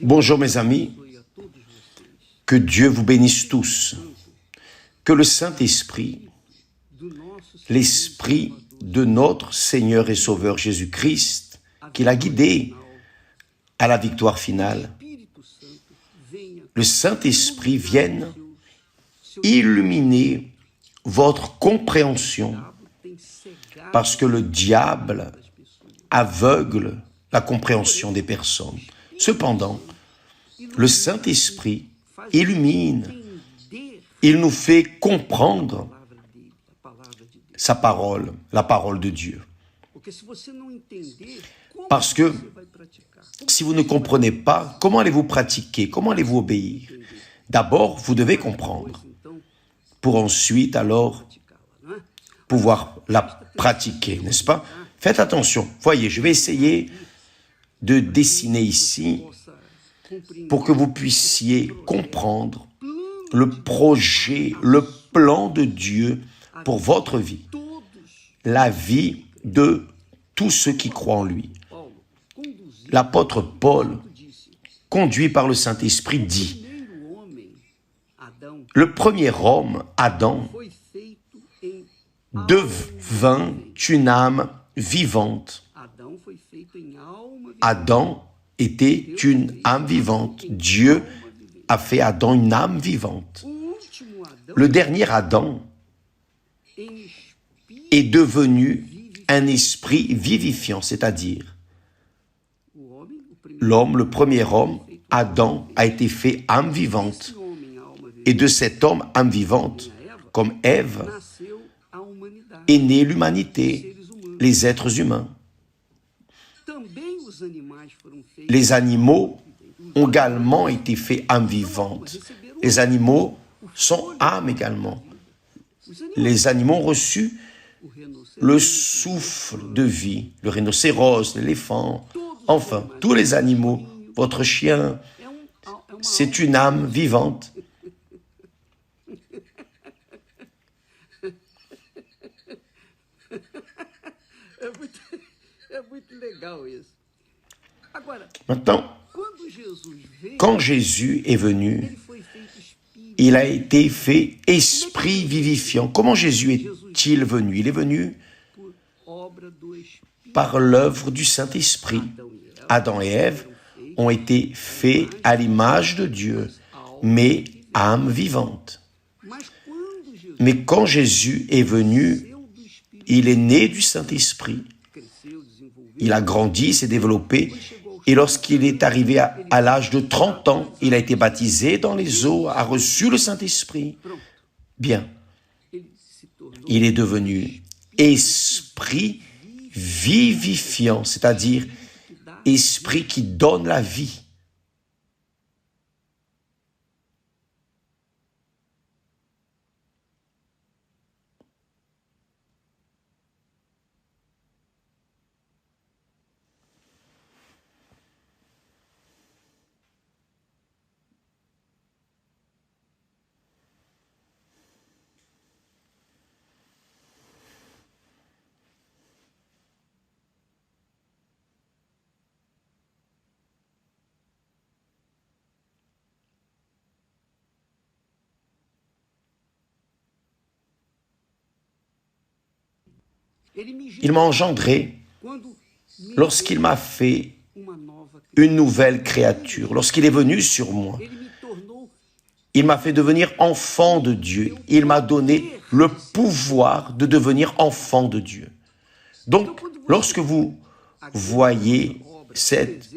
Bonjour mes amis, que Dieu vous bénisse tous, que le Saint-Esprit, l'Esprit de notre Seigneur et Sauveur Jésus-Christ, qui l'a guidé à la victoire finale, le Saint-Esprit vienne illuminer votre compréhension, parce que le diable aveugle la compréhension des personnes. Cependant, le Saint-Esprit illumine, il nous fait comprendre sa parole, la parole de Dieu. Parce que si vous ne comprenez pas, comment allez-vous pratiquer? Comment allez-vous obéir? D'abord, vous devez comprendre, pour ensuite alors pouvoir la pratiquer, n'est-ce pas? Faites attention. Voyez, je vais essayer de dessiner ici pour que vous puissiez comprendre le projet, le plan de Dieu pour votre vie, la vie de tous ceux qui croient en lui. L'apôtre Paul, conduit par le Saint-Esprit, dit: le premier homme, Adam, devint une âme vivante. Adam était une âme vivante. Dieu a fait Adam une âme vivante. Le dernier Adam est devenu un esprit vivifiant, c'est-à-dire l'homme, le premier homme, Adam, a été fait âme vivante. Et de cet homme, âme vivante, comme Ève, est née l'humanité, les êtres humains. Les animaux ont également été faits âme vivante. Les animaux sont âmes également. Les animaux ont reçu le souffle de vie, le rhinocéros, l'éléphant, enfin, tous les animaux, votre chien, c'est une âme vivante. Maintenant, quand Jésus est venu, il a été fait esprit vivifiant. Comment Jésus est-il venu? Il est venu par l'œuvre du Saint-Esprit. Adam et Ève ont été faits à l'image de Dieu, mais âme vivante. Mais quand Jésus est venu, il est né du Saint-Esprit. Il a grandi, s'est développé, et lorsqu'il est arrivé à l'âge de 30 ans, il a été baptisé dans les eaux, a reçu le Saint-Esprit. Bien, il est devenu esprit vivifiant, c'est-à-dire esprit qui donne la vie. Il m'a engendré lorsqu'il m'a fait une nouvelle créature, lorsqu'il est venu sur moi. Il m'a fait devenir enfant de Dieu. Il m'a donné le pouvoir de devenir enfant de Dieu. Donc, lorsque vous voyez cette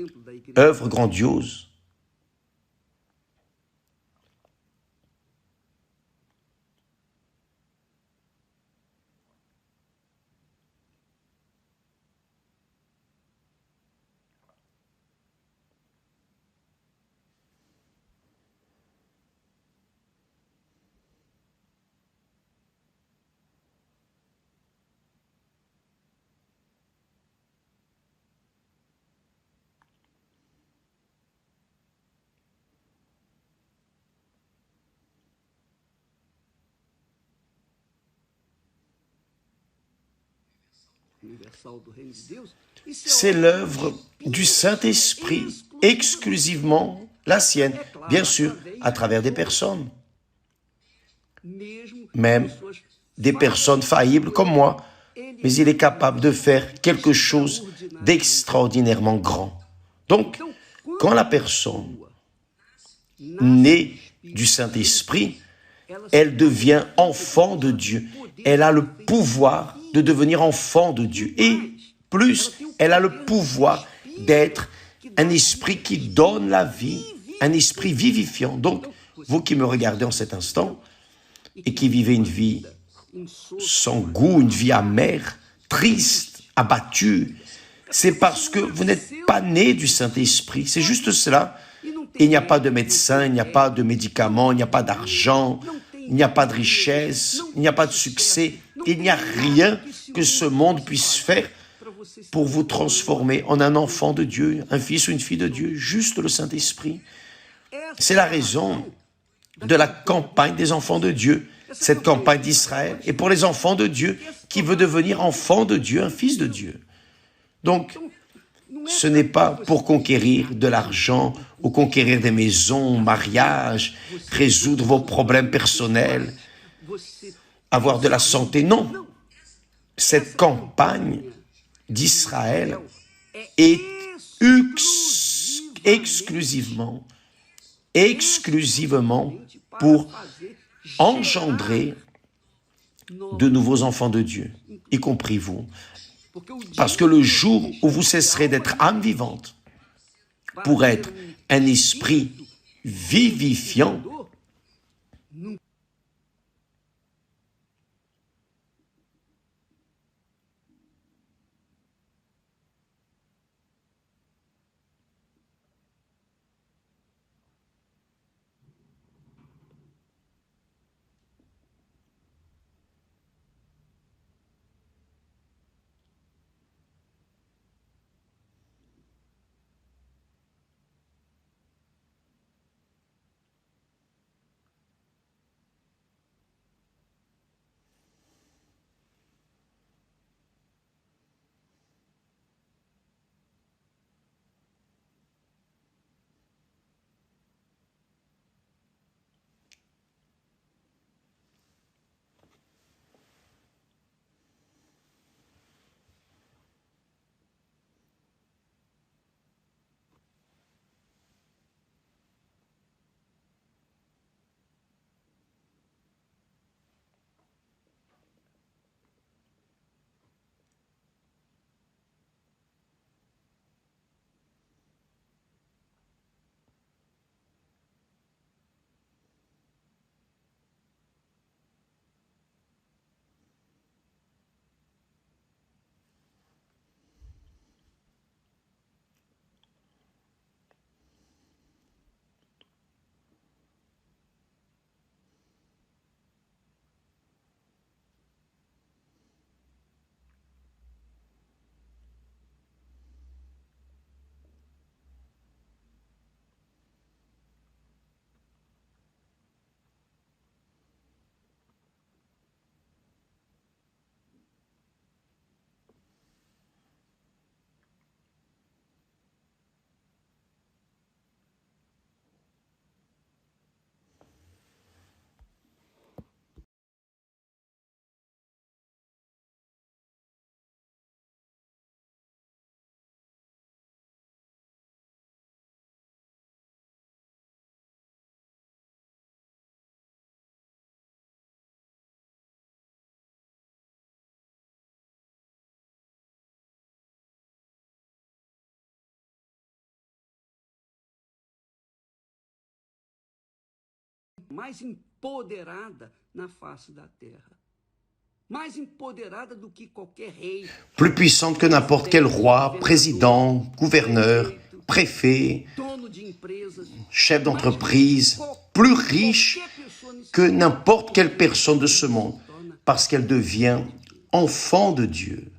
œuvre grandiose, C'est l'œuvre du Saint-Esprit, exclusivement la sienne, bien sûr, à travers des personnes, même des personnes faillibles comme moi, mais il est capable de faire quelque chose d'extraordinairement grand. Donc, quand la personne naît du Saint-Esprit, elle devient enfant de Dieu. Elle a le pouvoir de devenir enfant de Dieu. Et plus, elle a le pouvoir d'être un esprit qui donne la vie, un esprit vivifiant. Donc, vous qui me regardez en cet instant et qui vivez une vie sans goût, une vie amère, triste, abattue, c'est parce que vous n'êtes pas né du Saint-Esprit. C'est juste cela. Il n'y a pas de médecin, il n'y a pas de médicaments, il n'y a pas d'argent, il n'y a pas de richesse, il n'y a pas de succès. Il n'y a rien que ce monde puisse faire pour vous transformer en un enfant de Dieu, un fils ou une fille de Dieu, juste le Saint-Esprit. C'est la raison de la campagne des enfants de Dieu, cette campagne d'Israël, et pour les enfants de Dieu qui veut devenir enfant de Dieu, un fils de Dieu. Donc, ce n'est pas pour conquérir de l'argent ou conquérir des maisons, mariage, résoudre vos problèmes personnels, avoir de la santé. Non, cette campagne d'Israël est exclusivement pour engendrer de nouveaux enfants de Dieu, y compris vous. Parce que le jour où vous cesserez d'être âme vivante pour être un esprit vivifiant, mais empoderada na face da terra. Mais empoderada do que qualquer rei. Plus puissante que n'importe quel roi, président, gouverneur, préfet, chef d'entreprise, plus riche que n'importe quelle personne de ce monde, parce qu'elle devient enfant de Dieu.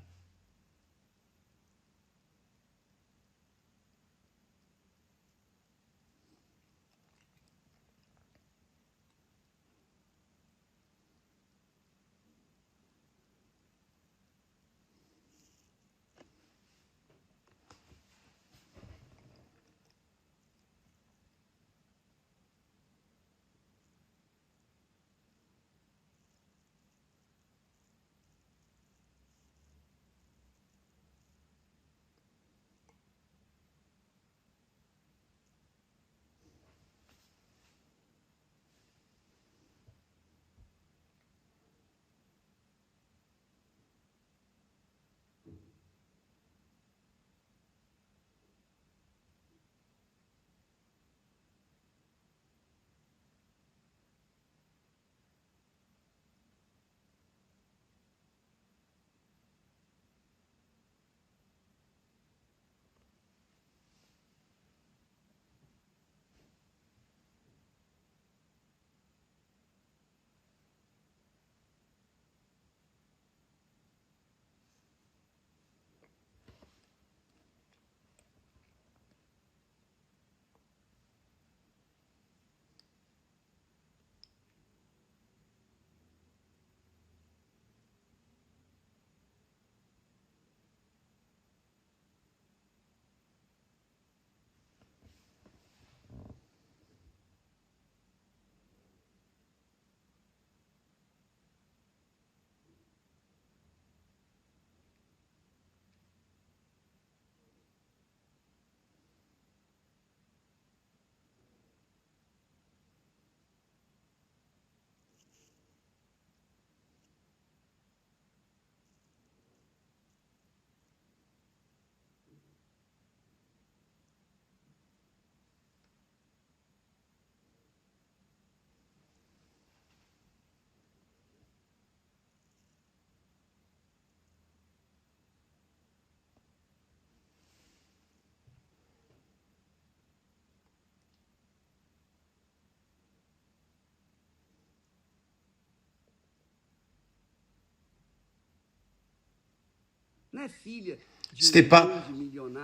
Ce n'était pas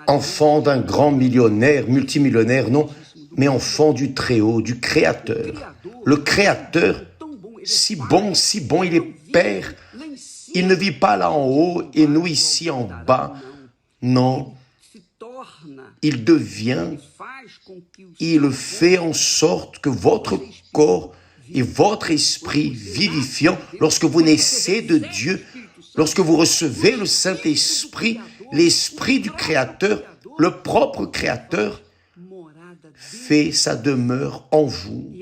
enfant d'un grand millionnaire, multimillionnaire, non, mais enfant du Très-Haut, du Créateur. Le Créateur, si bon, il est Père. Il ne vit pas là en haut et nous ici en bas. Non, il devient, il fait en sorte que votre corps et votre esprit vivifiant, lorsque vous naissez de Dieu, lorsque vous recevez le Saint-Esprit, l'Esprit du Créateur, le propre Créateur, fait sa demeure en vous.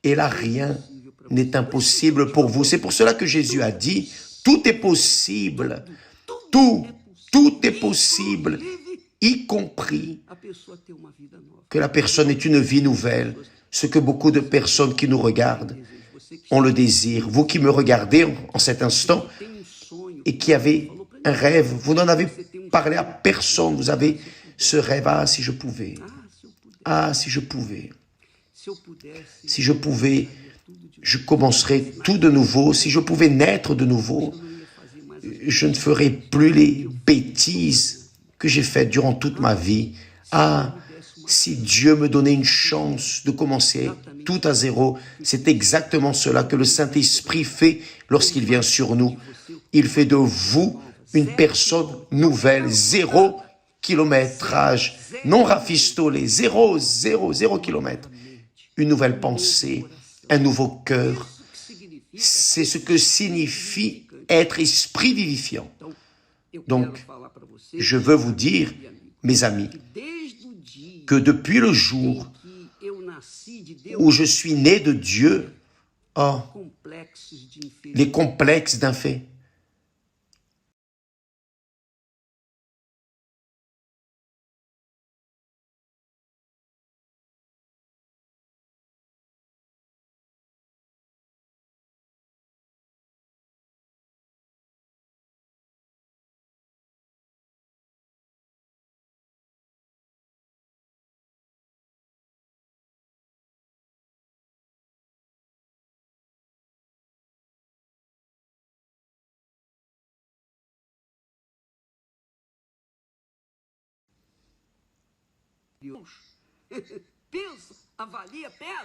Et là, rien n'est impossible pour vous. C'est pour cela que Jésus a dit, tout est possible, tout est possible, y compris que la personne ait une vie nouvelle. Ce que beaucoup de personnes qui nous regardent ont le désir. Vous qui me regardez en cet instant et qui avez un rêve, vous n'en avez parlé à personne, vous avez ce rêve, ah si je pouvais, ah si je pouvais, si je pouvais, je commencerais tout de nouveau, si je pouvais naître de nouveau, je ne ferais plus les bêtises que j'ai faites durant toute ma vie. Ah, si Dieu me donnait une chance de commencer tout à zéro, c'est exactement cela que le Saint-Esprit fait lorsqu'il vient sur nous. Il fait de vous une personne nouvelle, 0 kilométrage, non rafistolé, 0 kilomètre. Une nouvelle pensée, un nouveau cœur. C'est ce que signifie être esprit vivifiant. Donc, je veux vous dire, mes amis, que depuis le jour où je suis né de Dieu, oh, les complexes d'un fait.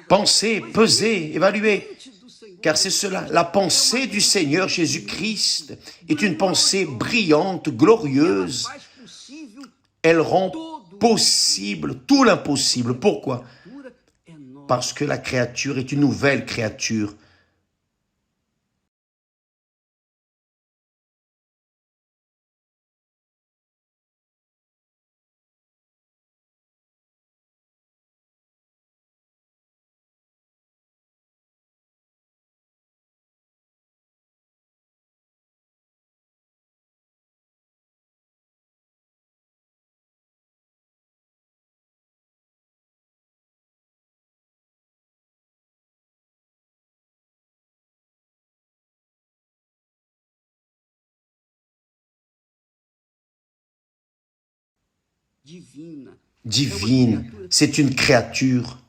Pensez, pesez, évaluez, car c'est cela. La pensée du Seigneur Jésus-Christ est une pensée brillante, glorieuse. Elle rend possible tout l'impossible. Pourquoi? Parce que la créature est une nouvelle créature. Divine, c'est une créature.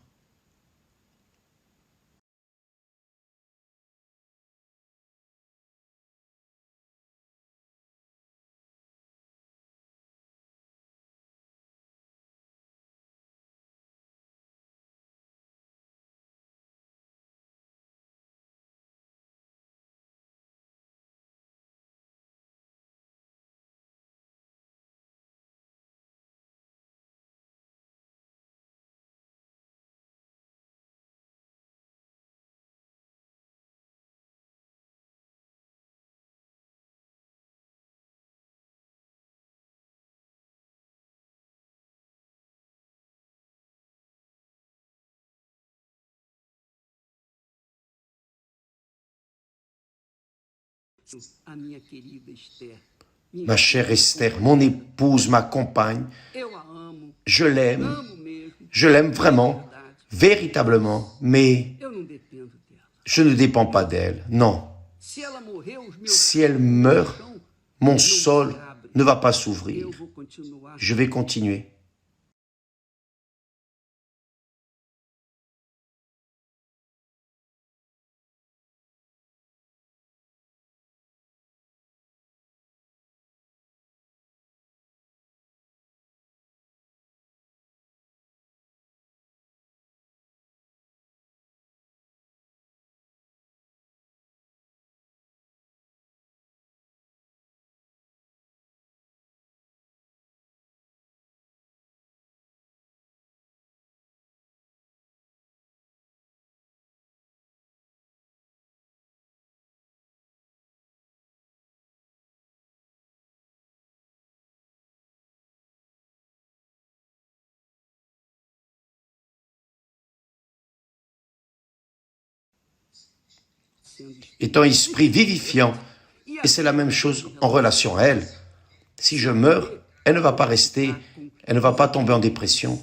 Ma chère Esther, mon épouse, ma compagne, je l'aime vraiment, véritablement, mais je ne dépends pas d'elle, non. Si elle meurt, mon sol ne va pas s'ouvrir. Je vais continuer. est un esprit vivifiant. Et c'est la même chose en relation à elle. Si je meurs, elle ne va pas rester, elle ne va pas tomber en dépression.